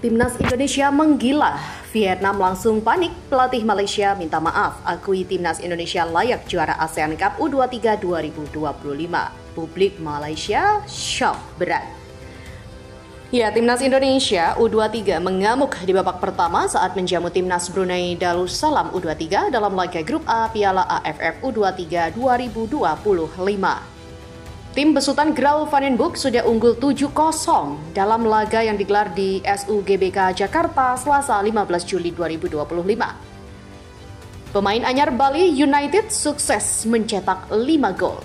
Timnas Indonesia menggila. Vietnam langsung panik, pelatih Malaysia minta maaf, akui Timnas Indonesia layak juara ASEAN Cup U23 2025. Publik Malaysia shock berat. Ya, Timnas Indonesia U23 mengamuk di babak pertama saat menjamu Timnas Brunei Darussalam U23 dalam laga Grup A Piala AFF U23 2025. Tim besutan Graul van den Boeck sudah unggul 7-0 dalam laga yang digelar di SUGBK Jakarta Selasa 15 Juli 2025. Pemain anyar Bali United sukses mencetak 5 gol.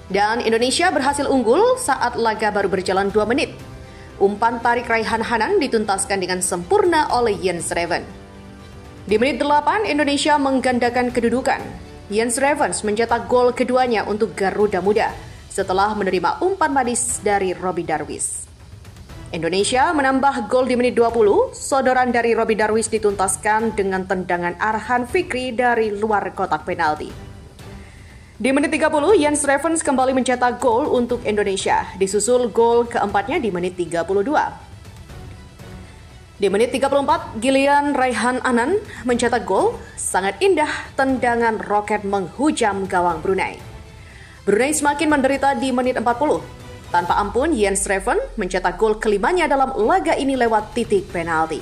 Dan Indonesia berhasil unggul saat laga baru berjalan 2 menit. Umpan tarik Raihan Hanan dituntaskan dengan sempurna oleh Jens Reven. Di menit 8, Indonesia menggandakan kedudukan. Jens Revens mencetak gol keduanya untuk Garuda Muda setelah menerima umpan manis dari Robby Darwish. Indonesia menambah gol di menit 20, sodoran dari Robby Darwish dituntaskan dengan tendangan Arhan Fikri dari luar kotak penalti. Di menit 30, Jens Revens kembali mencetak gol untuk Indonesia, disusul gol keempatnya di menit 32. Di menit 34, Gilian Raihan Anan mencetak gol. Sangat indah tendangan roket menghujam gawang Brunei. Brunei semakin menderita di menit 40. Tanpa ampun, Jens Reven mencetak gol kelimanya dalam laga ini lewat titik penalti.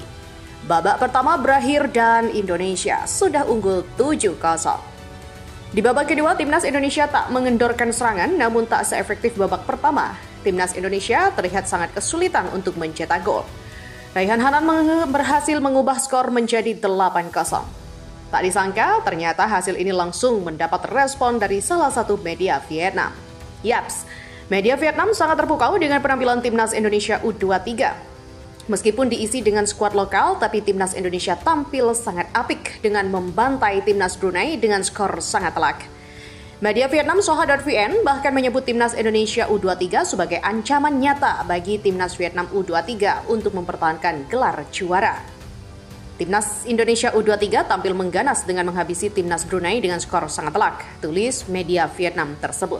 Babak pertama berakhir dan Indonesia sudah unggul 7-0. Di babak kedua, Timnas Indonesia tak mengendorkan serangan namun tak seefektif babak pertama. Timnas Indonesia terlihat sangat kesulitan untuk mencetak gol. Raihan Hanan berhasil mengubah skor menjadi 8-0. Tak disangka, ternyata hasil ini langsung mendapat respon dari salah satu media Vietnam. Yaps, media Vietnam sangat terpukau dengan penampilan Timnas Indonesia U23. Meskipun diisi dengan skuad lokal, tapi Timnas Indonesia tampil sangat apik dengan membantai Timnas Brunei dengan skor sangat telak. Media Vietnam Soha.vn bahkan menyebut Timnas Indonesia U23 sebagai ancaman nyata bagi Timnas Vietnam U23 untuk mempertahankan gelar juara. Timnas Indonesia U23 tampil mengganas dengan menghabisi Timnas Brunei dengan skor sangat telak, tulis media Vietnam tersebut.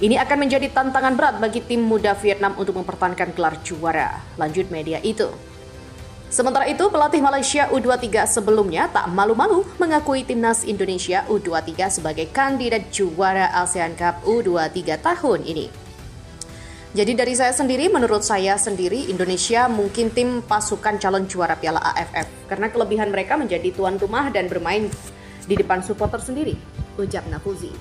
Ini akan menjadi tantangan berat bagi tim muda Vietnam untuk mempertahankan gelar juara, lanjut media itu. Sementara itu, pelatih Malaysia U23 sebelumnya tak malu-malu mengakui Timnas Indonesia U23 sebagai kandidat juara ASEAN Cup U23 tahun ini. Jadi dari saya sendiri, menurut saya sendiri, Indonesia mungkin tim pasukan calon juara Piala AFF. Karena kelebihan mereka menjadi tuan rumah dan bermain di depan supporter sendiri, ujar Nafuzi.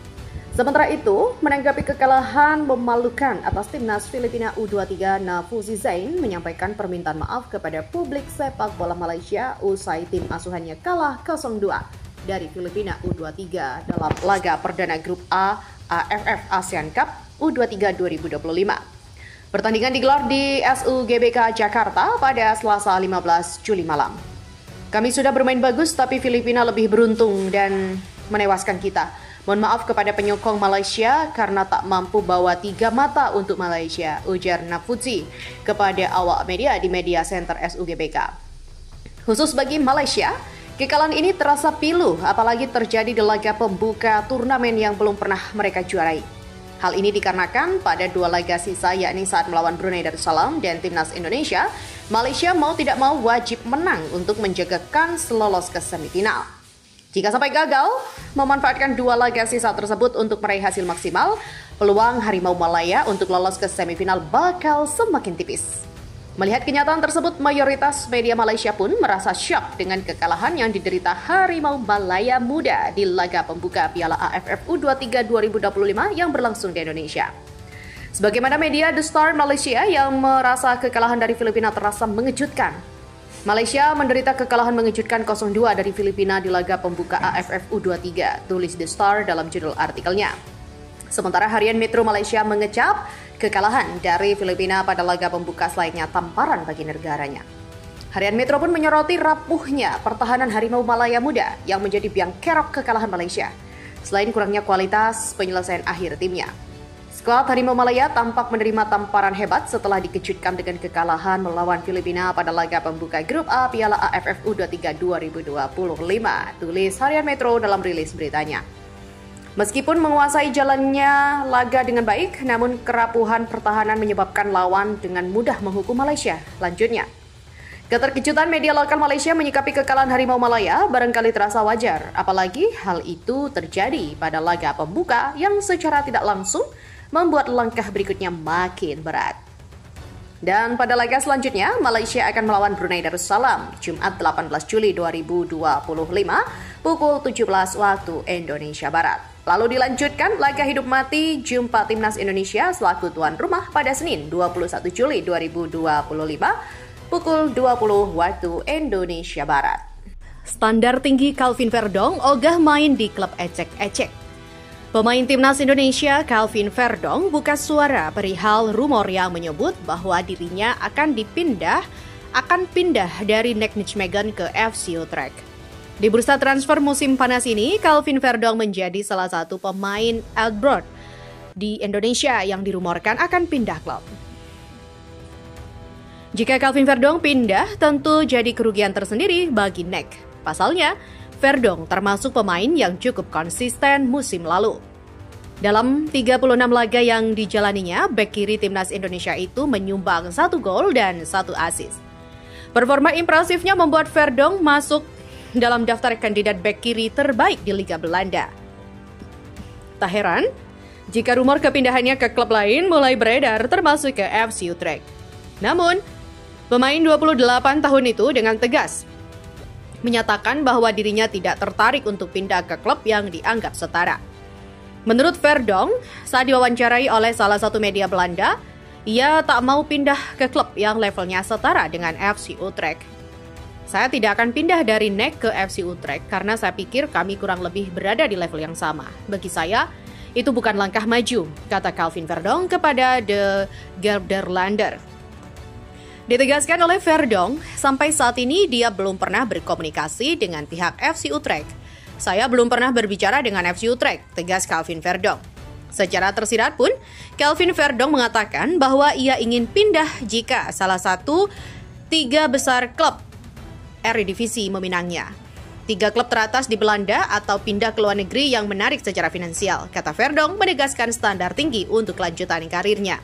Sementara itu, menanggapi kekalahan memalukan atas Timnas Filipina U23, Nafuzi Zain menyampaikan permintaan maaf kepada publik sepak bola Malaysia usai tim asuhannya kalah 0-2 dari Filipina U23 dalam laga perdana Grup A AFF ASEAN Cup U23 2025. Pertandingan digelar di SUGBK Jakarta pada Selasa 15 Juli malam. Kami sudah bermain bagus tapi Filipina lebih beruntung dan menewaskan kita. Mohon maaf kepada penyokong Malaysia karena tak mampu bawa 3 mata untuk Malaysia, ujar Nafuzi kepada awak media di media center SUGBK. Khusus bagi Malaysia, kekalahan ini terasa pilu apalagi terjadi di laga pembuka turnamen yang belum pernah mereka juarai. Hal ini dikarenakan pada 2 laga sisa yakni saat melawan Brunei Darussalam dan Timnas Indonesia, Malaysia mau tidak mau wajib menang untuk menjaga kans lolos ke semifinal. Jika sampai gagal, memanfaatkan 2 laga sisa tersebut untuk meraih hasil maksimal, peluang Harimau Malaya untuk lolos ke semifinal bakal semakin tipis. Melihat kenyataan tersebut, mayoritas media Malaysia pun merasa syok dengan kekalahan yang diderita Harimau Malaya Muda di laga pembuka Piala AFF U23 2025 yang berlangsung di Indonesia. Sebagaimana media The Star Malaysia yang merasa kekalahan dari Filipina terasa mengejutkan. Malaysia menderita kekalahan mengejutkan 0-2 dari Filipina di laga pembuka AFF U23, tulis The Star dalam judul artikelnya. Sementara harian Metro Malaysia mengecap kekalahan dari Filipina pada laga pembuka selainnya tamparan bagi negaranya. Harian Metro pun menyoroti rapuhnya pertahanan Harimau Malaya Muda yang menjadi biang kerok kekalahan Malaysia, selain kurangnya kualitas penyelesaian akhir timnya. Skuad Harimau Malaya tampak menerima tamparan hebat setelah dikejutkan dengan kekalahan melawan Filipina pada laga pembuka Grup A Piala AFF U23 2025, tulis harian Metro dalam rilis beritanya. Meskipun menguasai jalannya laga dengan baik, namun kerapuhan pertahanan menyebabkan lawan dengan mudah menghukum Malaysia. Lanjutnya, Keterkejutan media lokal Malaysia menyikapi kekalahan Harimau Malaya barangkali terasa wajar, apalagi hal itu terjadi pada laga pembuka yang secara tidak langsung membuat langkah berikutnya makin berat. Dan pada laga selanjutnya, Malaysia akan melawan Brunei Darussalam Jumat 18 Juli 2025 pukul 17 waktu Indonesia Barat. Lalu dilanjutkan laga hidup mati jumpa Timnas Indonesia selaku tuan rumah pada Senin 21 Juli 2025 pukul 20 waktu Indonesia Barat. Standar tinggi Calvin Verdong ogah main di klub ecek-ecek. Pemain Timnas Indonesia Calvin Verdong buka suara perihal rumor yang menyebut bahwa dirinya akan pindah dari NEC Nijmegen ke FC Utrecht. Di bursa transfer musim panas ini, Calvin Verdong menjadi salah satu pemain abroad di Indonesia yang dirumorkan akan pindah klub. Jika Calvin Verdong pindah, tentu jadi kerugian tersendiri bagi NEC. Pasalnya, Verdong termasuk pemain yang cukup konsisten musim lalu. Dalam 36 laga yang dijalaninya, bek kiri Timnas Indonesia itu menyumbang 1 gol dan 1 assist. Performa impresifnya membuat Verdong masuk dalam daftar kandidat bek kiri terbaik di Liga Belanda. Tak heran, jika rumor kepindahannya ke klub lain mulai beredar termasuk ke FC Utrecht. Namun, pemain 28 tahun itu dengan tegas menyatakan bahwa dirinya tidak tertarik untuk pindah ke klub yang dianggap setara. Menurut Verdong, saat diwawancarai oleh salah satu media Belanda, ia tak mau pindah ke klub yang levelnya setara dengan FC Utrecht. Saya tidak akan pindah dari NEC ke FC Utrecht karena saya pikir kami kurang lebih berada di level yang sama. Bagi saya, itu bukan langkah maju, kata Calvin Verdong kepada The Gelderlander. Ditegaskan oleh Verdong, sampai saat ini dia belum pernah berkomunikasi dengan pihak FC Utrecht. Saya belum pernah berbicara dengan FC Utrecht, tegas Calvin Verdong. Secara tersirat pun, Calvin Verdong mengatakan bahwa ia ingin pindah jika salah satu 3 besar klub Eredivisie meminangnya. 3 klub teratas di Belanda atau pindah ke luar negeri yang menarik secara finansial, kata Verdong menegaskan standar tinggi untuk kelanjutan karirnya.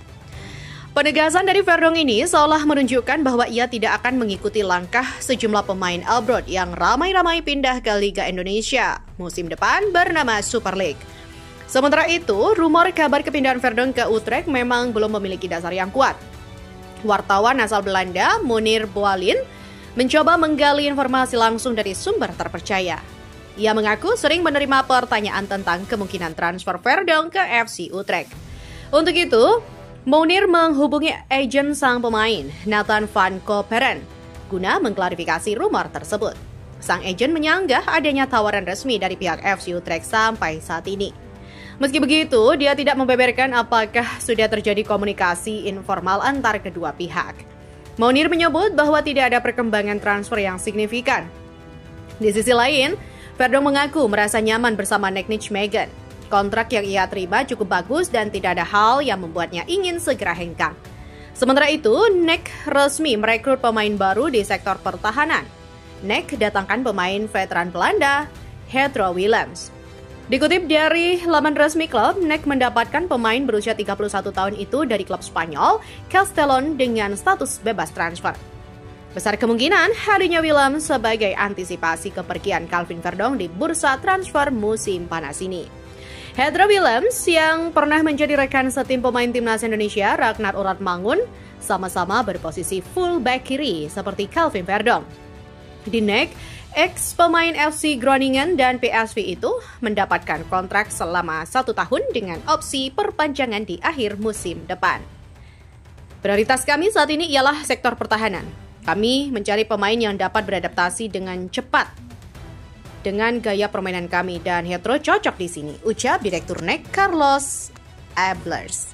Penegasan dari Verdong ini seolah menunjukkan bahwa ia tidak akan mengikuti langkah sejumlah pemain abroad yang ramai-ramai pindah ke Liga Indonesia musim depan bernama Super League. Sementara itu, rumor kabar kepindahan Verdong ke Utrecht memang belum memiliki dasar yang kuat. Wartawan asal Belanda, Munir Boalin, mencoba menggali informasi langsung dari sumber terpercaya. Ia mengaku sering menerima pertanyaan tentang kemungkinan transfer Verdong ke FC Utrecht. Untuk itu, Munir menghubungi agen sang pemain, Nathan van Kooperen, guna mengklarifikasi rumor tersebut. Sang agen menyanggah adanya tawaran resmi dari pihak FC Utrecht sampai saat ini. Meski begitu, dia tidak membeberkan apakah sudah terjadi komunikasi informal antar kedua pihak. Munir menyebut bahwa tidak ada perkembangan transfer yang signifikan. Di sisi lain, Verdong mengaku merasa nyaman bersama NEC Nijmegen. Kontrak yang ia terima cukup bagus dan tidak ada hal yang membuatnya ingin segera hengkang. Sementara itu, NEC resmi merekrut pemain baru di sektor pertahanan. NEC datangkan pemain veteran Belanda, Hetro Willems. Dikutip dari laman resmi klub, NEC mendapatkan pemain berusia 31 tahun itu dari klub Spanyol, Castellón dengan status bebas transfer. Besar kemungkinan hadirnya Willems sebagai antisipasi kepergian Calvin Verdong di bursa transfer musim panas ini. Hetro Willems yang pernah menjadi rekan setim pemain Timnas Indonesia Ragnar Uratmangun sama-sama berposisi full back kiri seperti Calvin Verdong. Di NEC, ex-pemain FC Groningen dan PSV itu mendapatkan kontrak selama 1 tahun dengan opsi perpanjangan di akhir musim depan. Prioritas kami saat ini ialah sektor pertahanan. Kami mencari pemain yang dapat beradaptasi dengan cepat dengan gaya permainan kami dan Hetro cocok di sini, ucap Direktur NEC Carlos Ablers.